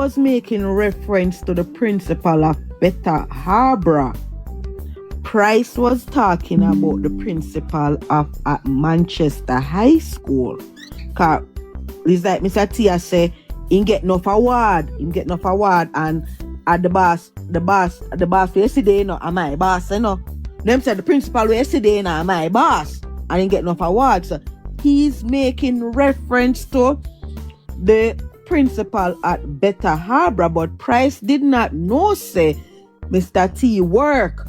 was making reference to the principal of Better Harbor. Price was talking about the principal of at Manchester High School. Cause it's like Mr. Tia say, he get enough award, and at the boss yesterday, you know, am my boss, you know. Them said the principal yesterday, you know, am my boss, and he get enough awards. So he's making reference to the principal at Better Harbor, but Price did not know say Mr. T work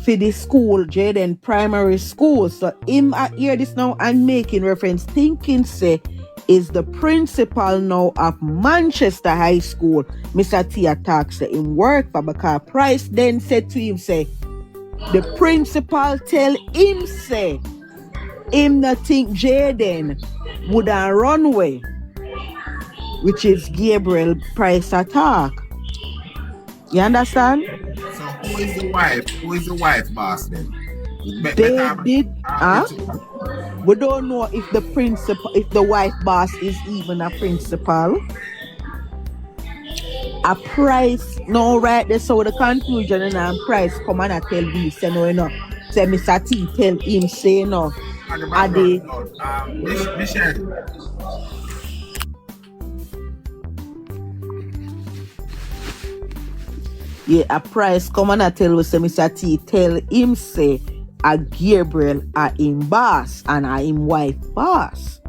for the school, Jayden Primary School. So him at hear this now and making reference, thinking say is the principal now of Manchester High School. Mr. T attacks say him work for, because Price then said to him say the principal tell him say him not think Jayden would have run away, which is Gabriel Price attack. You understand? So who is the wife? Who is the wife boss then? They did, we don't know if the principal, if the wife boss is even a principal. A Price, no, right there, so the confusion and Price come and I tell you, say no, you know, say Mr. T tell him, say no. Michelle. Yeah, a Price come and I tell you, say Mr. T tell him, say a Gabriel a him boss and a him wife boss.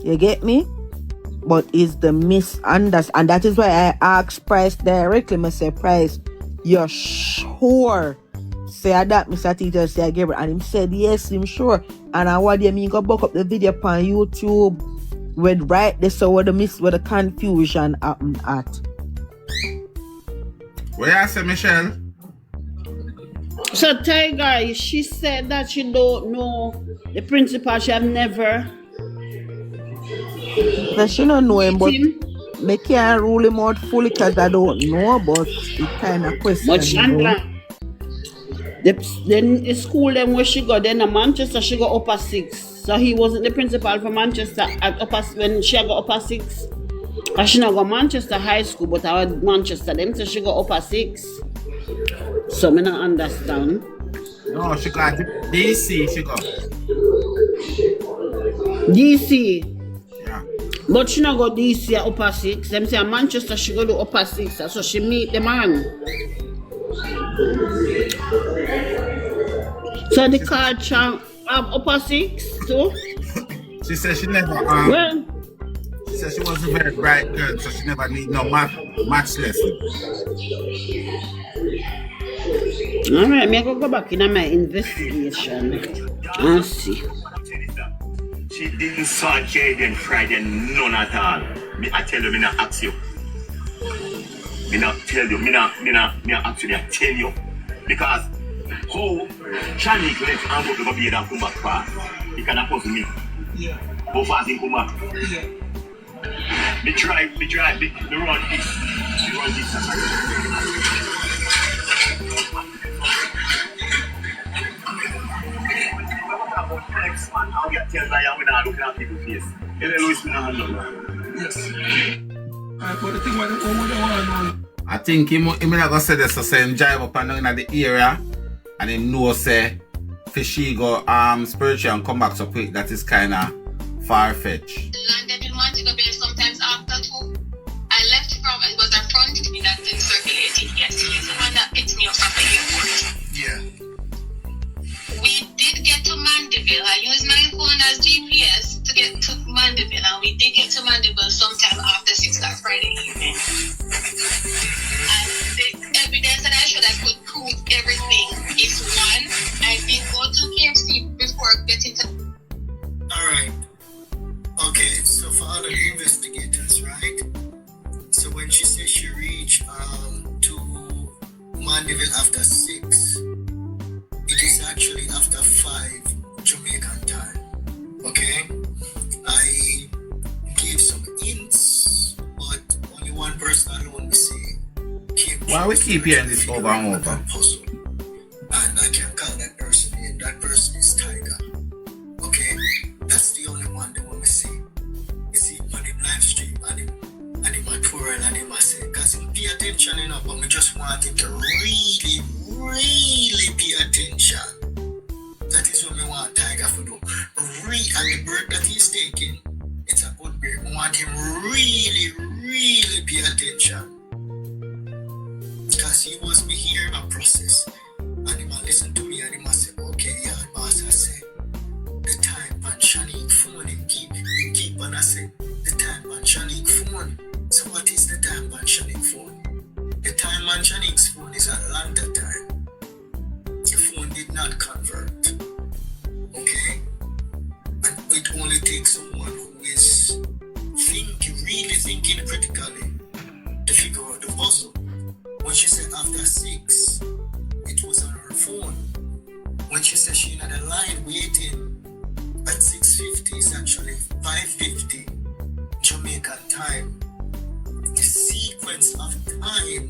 You get me? But is the misunderstanding, and that is why I asked Price directly. I say, Price, you're sure? Say that Mr. T just say Gabriel, and him said yes, him sure. And I what do you mean? Go back up the video on YouTube with right there, so where the confusion happened at. What you say, Michelle? So Tiger, she said that she don't know the principal. She have never. Now she don't know him, but me can't rule him out fully because I don't know. But it kind of question. But Chandra, then in school then where she go, then in Manchester she go upper 6. So he wasn't the principal for Manchester at upper when she go upper 6. Cause she not go Manchester High School, but I went Manchester. Them so she go upper 6. So me not understand. No, she got DC. She got DC. Yeah. But she not go DC at upper 6. Them say Manchester she go to upper 6. So she meet the man. So the culture upper 6 too. She said she never Well. She said she was a very bright girl, so she never need no math lesson. Alright, me go back in my investigation and see. She didn't saw Jayden Friday, none at all. I tell you, me not ask you. Me not tell you, me not actually tell you. Because how Shanique left and go to be able to come back fast. He can't puzzle me. Yeah. How fast he come back? Yeah. Me run this. Me run this. Next man, how you tell me I'm not looking at people's face. Yes. But the thing what the want to know. I think he not gonna say this, so say him drive up and down in the area and him know say fishy go spiritual and come back so quick. That is kinda far-fetched. Landed in Montego Bay sometimes after 2. I left from, it was a front to me that did circulating yesterday. The one that picked me up from the airport. Yeah. We did get to Mandeville. I used my phone as GPS to get to Mandeville, and we did get to Mandeville sometime after 6 that Friday evening. And the evidence that I showed I could prove everything is one, I did go to KFC before getting to. Alright. Okay, so for other investigators, right? So when she says she reached to Mandeville after 6, it is actually after 5 Jamaican time. Okay? I gave some hints, but only one person alone we see. Why we keep hearing this over and over? Puzzle. And I can call that person in. That person is Tiger. Okay? That's the only one that we see. You see on the live stream and him and poor and him attention, you know, but we just want him to really, really pay attention. That is what we want Tiger to do. And the break that he's taking, it's a good break. We want him really, really pay attention. Because he was me hearing a process. And he must listen to me and he must say, okay, yeah, boss, I say, the time on Shanique phone, he keep on I say, the time on Shanique phone. So what is the time on Shanique phone? The time on Shanique's phone is Atlanta time. The phone did not convert. Okay? And it only takes someone who is really thinking critically to figure out the puzzle. When she said after 6, it was on her phone. When she said she had a line waiting at 6:50, it's actually 5:50 Jamaican time. The sequence of time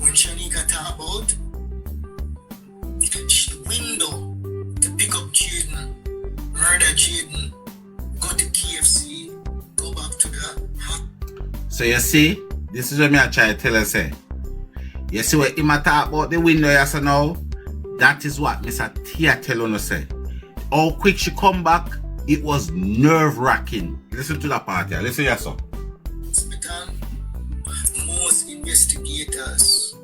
when Shanika talked about the window to pick up Jayden, murder Jayden, go to KFC, go back to the So you see, this is what me I try to tell you, say. You see what him talk about the window, yes or no? That is what Mr. Tia tell you, say. How quick she come back, it was nerve-wracking. Listen to that part here. Listen here, sir. hospital. Most investigators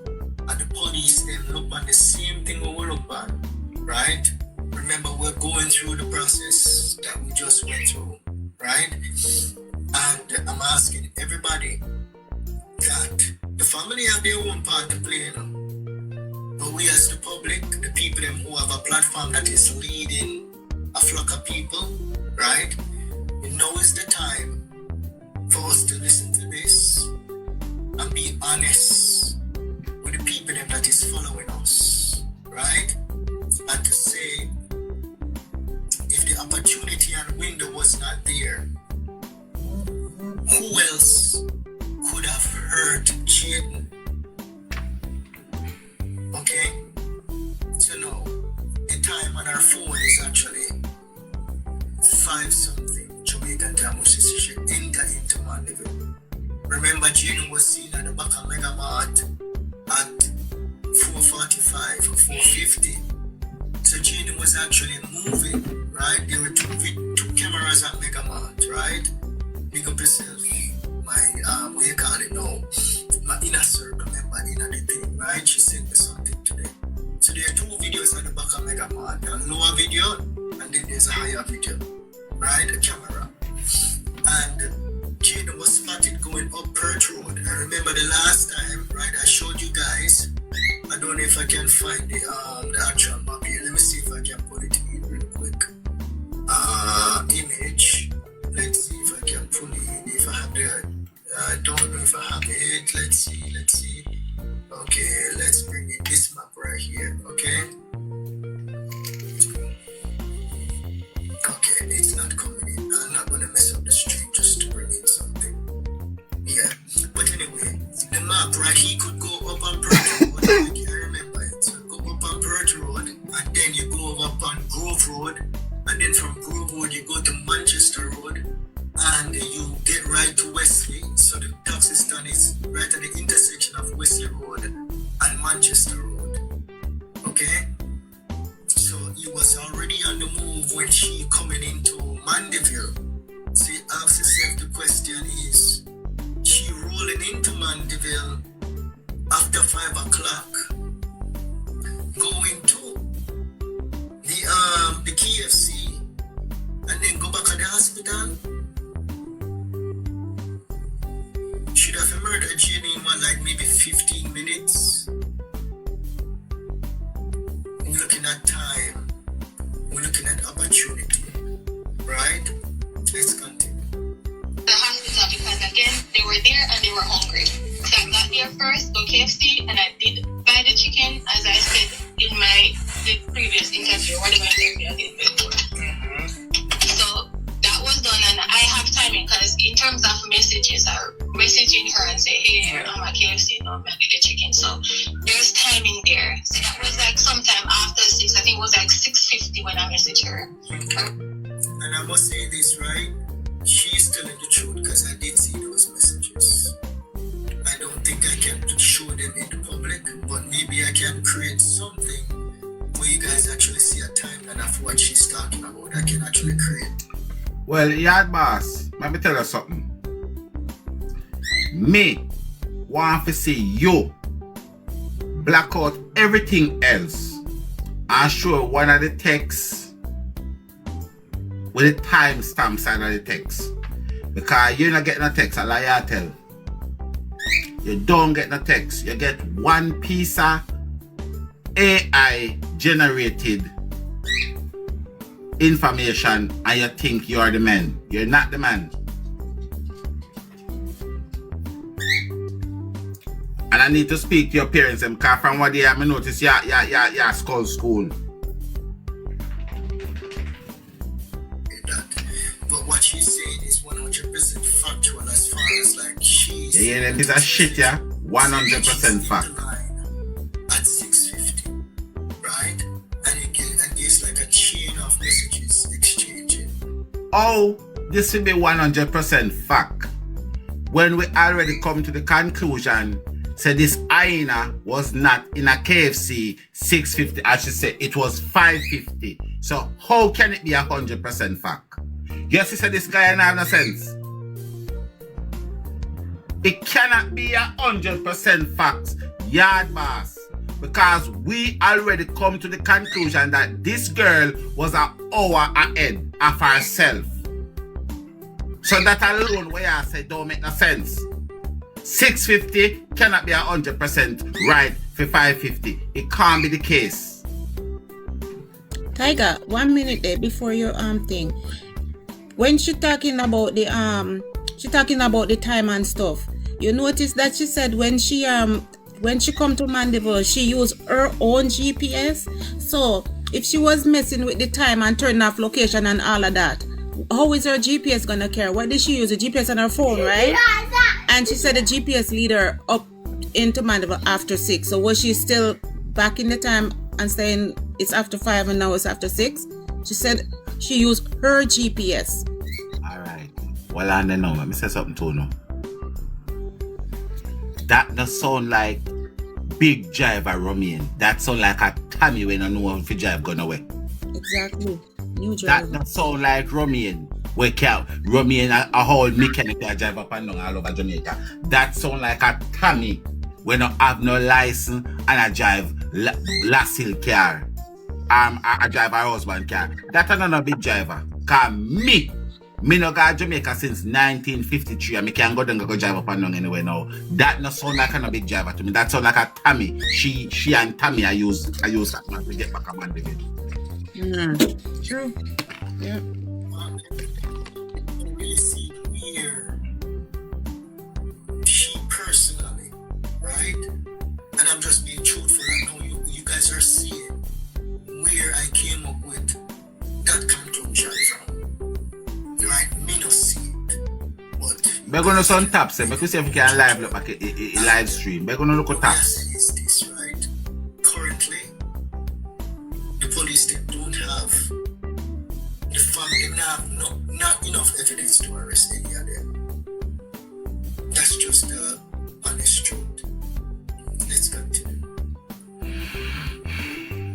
and the police them look at the same thing we look at, right? Remember, we're going through the process that we just went through, right? And I'm asking everybody that the family have their own part to play, you know? But we as the public, the people them who have a platform that is leading a flock of people, right? Now is the time for us to listen to this and be honest with the people them that is following us, right? And to say, if the opportunity and window was not there, who else could have hurt Jayden? Okay? So now, the time on our phone is actually 5-something Jamaican time, which is she enter into Mandeville. Remember, Jayden was seen at the back of Mega Mart at 4:45 or 4:50. So Jayden was actually moving, right? There were two cameras at Mega Mart, right? Big up yourself. My, what you call it now? My inner circle member, inner the thing, right? She sent me something today. So there are 2 videos at the back of Mega Mart. A lower video, and then there's a higher video, right? A camera. And Jayden was spotted going up Perth Road. I remember the last time, right? I showed you guys. I don't know if I can find the actual map here. Let me see if I can put it in real quick. Image. Let's see if I can pull it in. If I have the, I don't know if I have it. Let's see. Okay, let's bring in this map right here. Okay. Okay, it's not coming in. I'm not gonna mess up the stream just to bring in something. Yeah. But anyway, the map, right? He could go up on Perth Road. I remember it. So go up on Perth Road, and then you go up on Grove Road, and then from Grove Road you go to Manchester Road, and you get right to Wesley. So the taxi stand is right at the intersection of Wesley Road and Manchester Road. Okay? So he was already on the move when she coming into Mandeville. So you ask yourself the question is, she rolling into Mandeville after 5 o'clock, going to the KFC, and then go back to the hospital? Should have murdered Jayden in like maybe 15 minutes. We're looking at time. We're looking at opportunity. Right? Let's continue. The hospital because again they were there and they were hungry. So I got there first, go KFC, and I did buy the chicken as I said in the previous interview, whatever interview I did before. So that was done, and I have timing because in terms of messages, I messaging her and say, hey, I'm at KFC, no, maybe the chicken. So there's timing there. So that was like sometime after 6. I think it was like 6:50 when I messaged her. And I must say this, right? She's telling the truth because I did see those messages. I don't think what she's talking about. I can actually create. Well, yard boss, let me tell you something. Me want to see you black out everything else and show one of the texts with the timestamp side of the text. Because you're not getting a text, a lie I tell. You don't get no text. You get one piece of AI generated information and you think you're the man. You're not the man. And I need to speak to your parents because from what they have me notice you're school. But what she's saying is 100% factual as far as like she's... Yeah, that piece of shit, yeah? 100% fact. At 6:50, right? And there's like a chain of messages exchanging. Oh, this will be 100% fact. When we already come to the conclusion, say this Aina was not in a KFC 6:50, I should say it was 5:50. So how can it be 100% fact? Yes, he said this guy ain't have no sense. It cannot be 100% fact, yard boss, because we already come to the conclusion that this girl was an hour ahead of herself. So that alone, where I say don't make no sense. 6:50 cannot be 100% right for 5:50. It can't be the case. Tiger, 1 minute there before your thing. When she talking about the time and stuff, you notice that she said when she come to Mandeville, she used her own GPS. So if she was messing with the time and turning off location and all of that, how is her GPS gonna care? What did she use? The GPS on her phone, right? And she said the GPS lead her up into Mandeville after 6. So was she still back in the time and saying it's after 5 and now it's after 6? She said she used her GPS. Alright. Well, I don't know. Let me say something to you now. That does sound like big driver Romain. That sound like a Tommy when I know if you drive gone away. Exactly. New driver. That sound like Romain. Romain a whole mechanic that drive up and down all over Jamaica. That sound like a Tommy when I have no license and I drive Lassil car. I drive a husband car. That's another big driver. Cause me no go to Jamaica since 1953 and me can't go down and go drive up and down anywhere now. That no sound like a big driver to me. That sound like a Tommy. She and Tommy I use that man to get back a man with. True. Yeah. Really see where she personally, right? And I'm just being truthful. I know you guys are seeing where I came up with that conclusion from. Right? Me no see it. But We're gonna on taps, make we see if we can live look like a live stream. We're gonna look at taps. is this, right? Currently, the police they don't have the family have not enough evidence to arrest any of them. That's just the honest truth. Let's continue.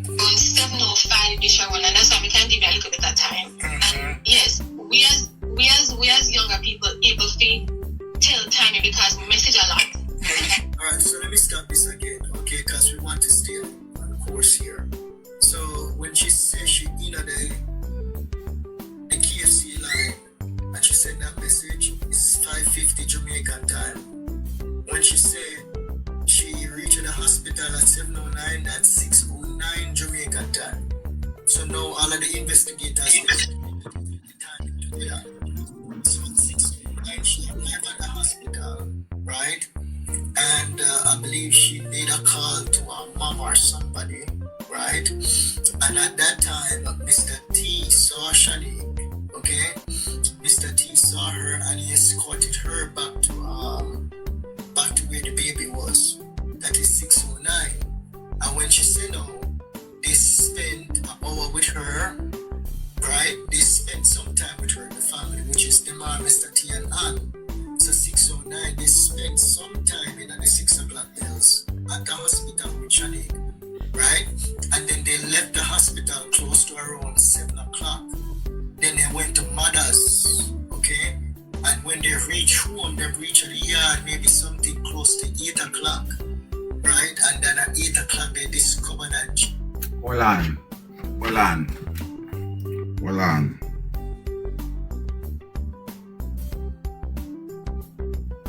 On 7:05 this one, and that's why we can give you a little bit of time. And yes, we as younger people able to tell time because we message a lot. Alright, so let me start this again, okay? Because we want to stay on course here. So when she says she the KFC line and she sent that message, it's 5:50 Jamaican time. When she said she reached the hospital at 7:09, that's 6:09 Jamaican time. So now all of the investigators yeah. So at 6:09 she arrived at the hospital, right? And I believe she made a call to her mom or somebody, right? And at that time, Mr. T saw Shanique, okay? Mr. T saw her and he escorted her back to where the baby was. That is 6:09. And when she said no, they spent an hour with her, right? They spent some time with her, the family, which is Emma, Mr. T and Ann. So 6:09, they spent some time in the 6 o'clock bells at the hospital with Shanique, right? And then they left the hospital close to around 7 Hold on.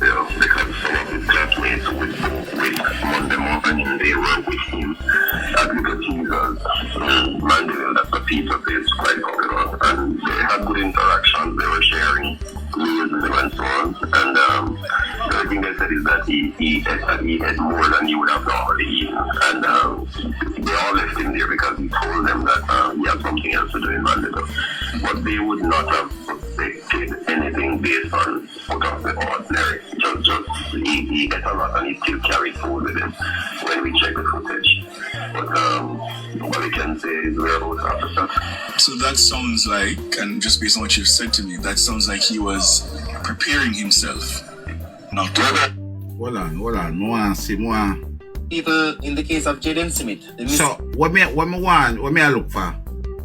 Yeah, because some of his classmates would go with Monday morning, they were with him at Little Jesus, Mandeville, that's what Peter says, quite popular, and they had good interactions, they were sharing meals with him and so on, and the other thing they said is that he ate more than he would have normally eaten, and they all left him there because he told them that he had something else to do in Mandeville, but they would not have suspected anything based on out of the ordinary. Just he ate a lot and he still carried food with him when we check the footage. But what we can say is we're about officers. So that sounds like, and just based on what you've said to me, that sounds like he was preparing himself. Not Hold on. More see more. People in the case of Jayden Smith. So what me look for,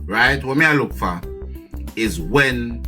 right? What me look for is when